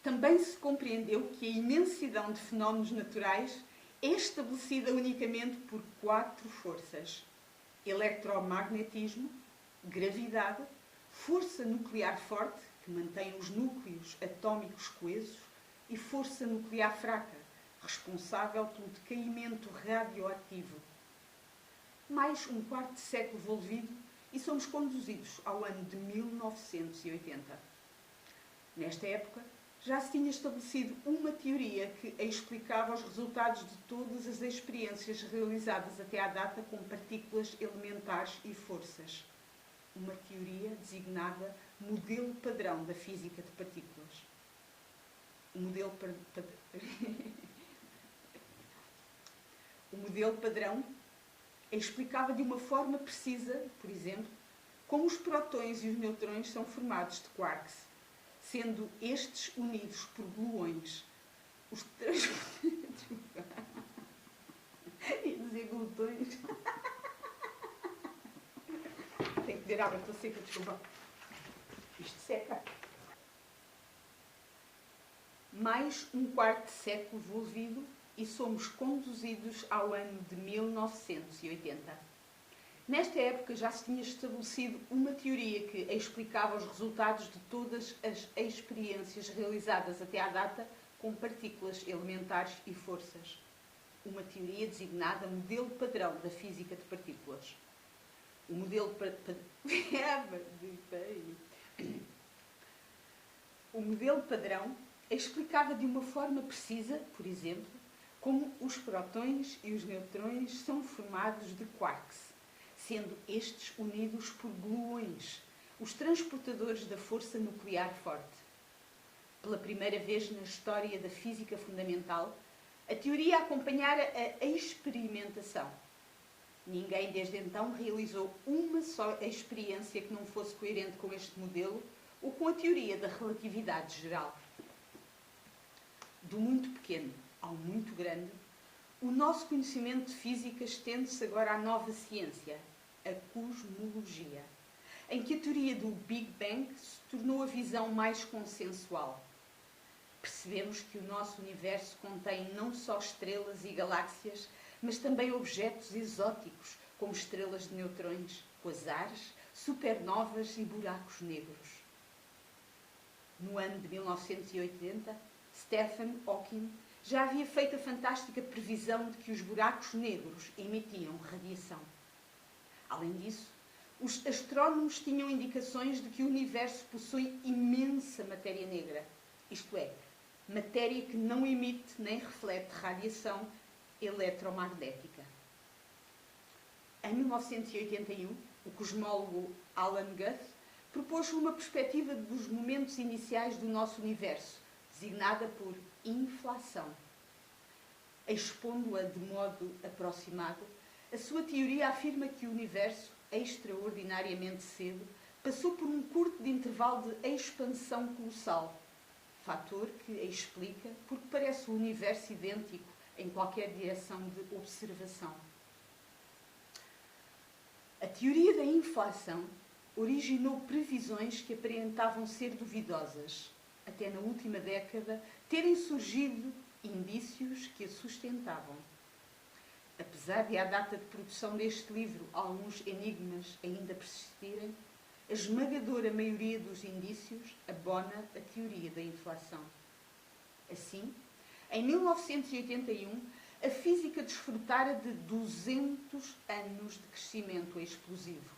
também se compreendeu que a imensidão de fenómenos naturais é estabelecida unicamente por 4 forças: eletromagnetismo, gravidade, força nuclear forte, que mantém os núcleos atómicos coesos, e força nuclear fraca, responsável pelo decaimento radioativo. Mais um quarto de século envolvido e somos conduzidos ao ano de 1980. Nesta época, já se tinha estabelecido uma teoria que explicava os resultados de todas as experiências realizadas até à data com partículas elementares e forças. Uma teoria designada modelo padrão da física de partículas. O modelo padrão explicava de uma forma precisa, por exemplo, como os prótons e os neutrões são formados de quarks, sendo estes unidos por gluões. Os ia dizer glutões. Tenho que beber água, estou seca, desculpa. Isto seca. Mais um quarto de século envolvido e somos conduzidos ao ano de 1980. Nesta época já se tinha estabelecido uma teoria que explicava os resultados de todas as experiências realizadas até à data com partículas elementares e forças. Uma teoria designada modelo padrão da física de partículas. O modelo padrão explicava de uma forma precisa, por exemplo, como os prótons e os neutrões são formados de quarks, sendo estes unidos por gluões, os transportadores da força nuclear forte. Pela primeira vez na história da física fundamental, a teoria acompanhara a experimentação. Ninguém desde então realizou uma só experiência que não fosse coerente com este modelo ou com a teoria da relatividade geral. Do muito pequeno ao muito grande, o nosso conhecimento de física estende-se agora à nova ciência, a cosmologia, em que a teoria do Big Bang se tornou a visão mais consensual. Percebemos que o nosso universo contém não só estrelas e galáxias, mas também objetos exóticos, como estrelas de neutrões, quasares, supernovas e buracos negros. No ano de 1980, Stephen Hawking já havia feito a fantástica previsão de que os buracos negros emitiam radiação. Além disso, os astrónomos tinham indicações de que o universo possui imensa matéria negra, isto é, matéria que não emite nem reflete radiação eletromagnética. Em 1981, o cosmólogo Alan Guth propôs uma perspectiva dos momentos iniciais do nosso universo, designada por inflação. Expondo-a de modo aproximado, a sua teoria afirma que o universo, extraordinariamente cedo, passou por um curto de intervalo de expansão colossal, fator que explica porque parece o universo idêntico em qualquer direção de observação. A teoria da inflação originou previsões que aparentavam ser duvidosas, até na última década terem surgido indícios que a sustentavam. Apesar de à data de produção deste livro alguns enigmas ainda persistirem, a esmagadora maioria dos indícios abona a teoria da inflação. Assim, em 1981, a física desfrutara de 200 anos de crescimento explosivo.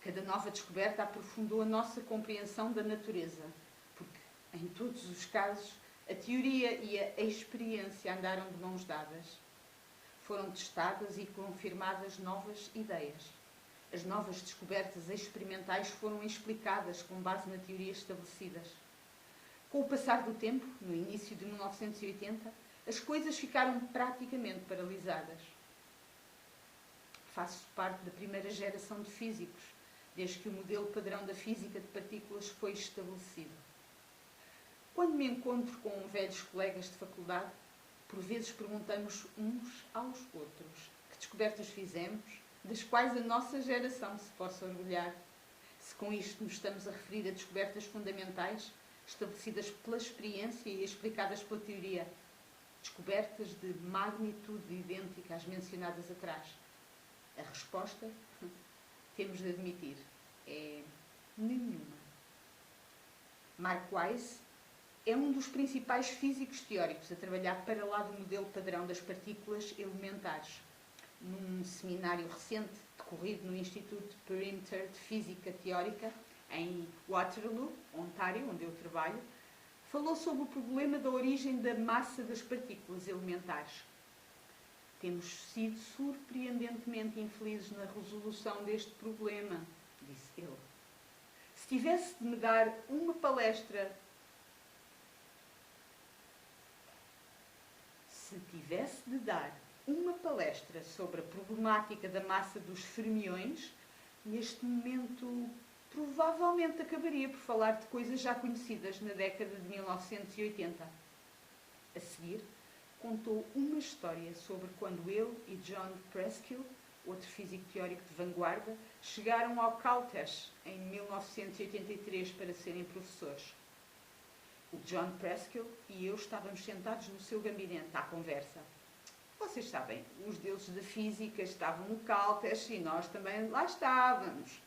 Cada nova descoberta aprofundou a nossa compreensão da natureza, porque, em todos os casos, a teoria e a experiência andaram de mãos dadas. Foram testadas e confirmadas novas ideias. As novas descobertas experimentais foram explicadas com base na teoria estabelecidas. Com o passar do tempo, no início de 1980, as coisas ficaram praticamente paralisadas. Faço parte da primeira geração de físicos, desde que o modelo padrão da física de partículas foi estabelecido. Quando me encontro com velhos colegas de faculdade, por vezes perguntamos uns aos outros que descobertas fizemos, das quais a nossa geração se possa orgulhar. Se com isto nos estamos a referir a descobertas fundamentais, estabelecidas pela experiência e explicadas pela teoria, descobertas de magnitude idêntica às mencionadas atrás? A resposta, temos de admitir, é nenhuma. Mark Wise é um dos principais físicos teóricos a trabalhar para lá do modelo padrão das partículas elementares. Num seminário recente decorrido no Instituto Perimeter de Física Teórica, em Waterloo, Ontário, onde eu trabalho, falou sobre o problema da origem da massa das partículas elementares. Temos sido surpreendentemente infelizes na resolução deste problema, disse ele. Se tivesse de me dar uma palestra sobre a problemática da massa dos fermiões, neste momento provavelmente acabaria por falar de coisas já conhecidas na década de 1980. A seguir, contou uma história sobre quando ele e John Preskill, outro físico teórico de vanguarda, chegaram ao Caltech em 1983 para serem professores. O John Preskill e eu estávamos sentados no seu gabinete à conversa. Vocês sabem, os deuses da física estavam no Caltech e nós também lá estávamos.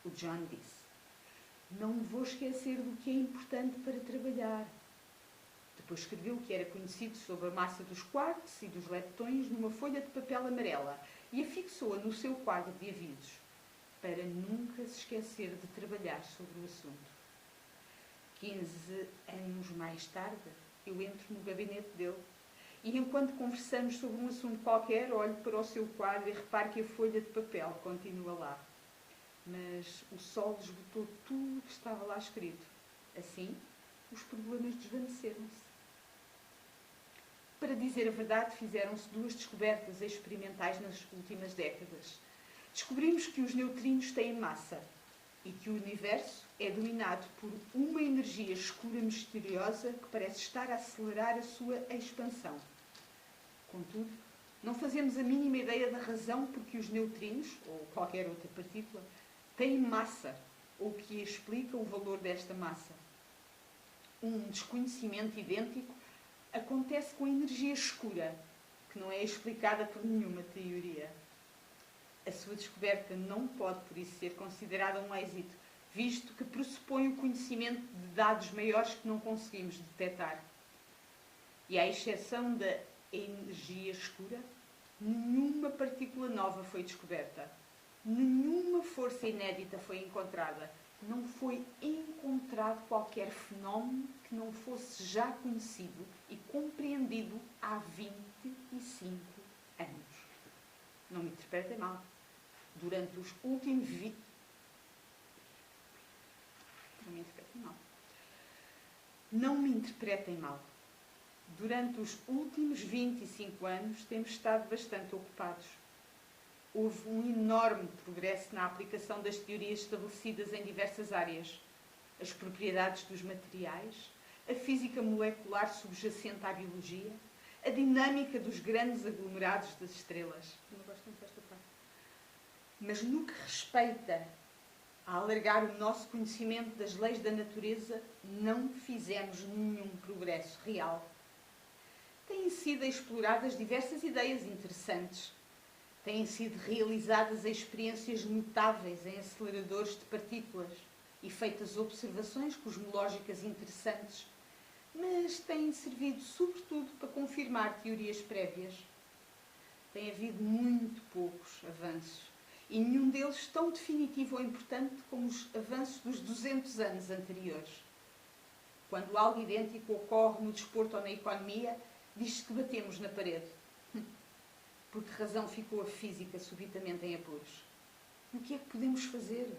O John disse: não me vou esquecer do que é importante para trabalhar. Depois escreveu o que era conhecido sobre a massa dos quarks e dos leptões numa folha de papel amarela e afixou-a no seu quadro de avisos, para nunca se esquecer de trabalhar sobre o assunto. 15 anos mais tarde, eu entro no gabinete dele e, enquanto conversamos sobre um assunto qualquer, olho para o seu quadro e reparo que a folha de papel continua lá. Mas o sol esgotou tudo o que estava lá escrito. Assim, os problemas desvaneceram-se. Para dizer a verdade, fizeram-se duas descobertas experimentais nas últimas décadas. Descobrimos que os neutrinos têm massa e que o universo é dominado por uma energia escura misteriosa que parece estar a acelerar a sua expansão. Contudo, não fazemos a mínima ideia da razão por que os neutrinos, ou qualquer outra partícula, têm massa, ou que explica o valor desta massa. Um desconhecimento idêntico acontece com a energia escura, que não é explicada por nenhuma teoria. A sua descoberta não pode, por isso, ser considerada um êxito, visto que pressupõe o conhecimento de dados maiores que não conseguimos detectar. E à exceção da energia escura, nenhuma partícula nova foi descoberta. Nenhuma força inédita foi encontrada. Não foi encontrado qualquer fenómeno que não fosse já conhecido e compreendido há 25 anos. Não me interpretem mal. Durante os últimos 20... Não me interpretem mal. Durante os últimos 25 anos temos estado bastante ocupados. Houve um enorme progresso na aplicação das teorias estabelecidas em diversas áreas. As propriedades dos materiais, a física molecular subjacente à biologia, a dinâmica dos grandes aglomerados das estrelas. Eu não gosto muito desta parte. Mas no que respeita a alargar o nosso conhecimento das leis da natureza, não fizemos nenhum progresso real. Têm sido exploradas diversas ideias interessantes. Têm sido realizadas experiências notáveis em aceleradores de partículas e feitas observações cosmológicas interessantes, mas têm servido sobretudo para confirmar teorias prévias. Tem havido muito poucos avanços e nenhum deles tão definitivo ou importante como os avanços dos 200 anos anteriores. Quando algo idêntico ocorre no desporto ou na economia, diz-se que batemos na parede. Por que razão ficou a física subitamente em apuros? E o que é que podemos fazer?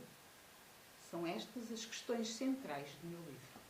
São estas as questões centrais do meu livro.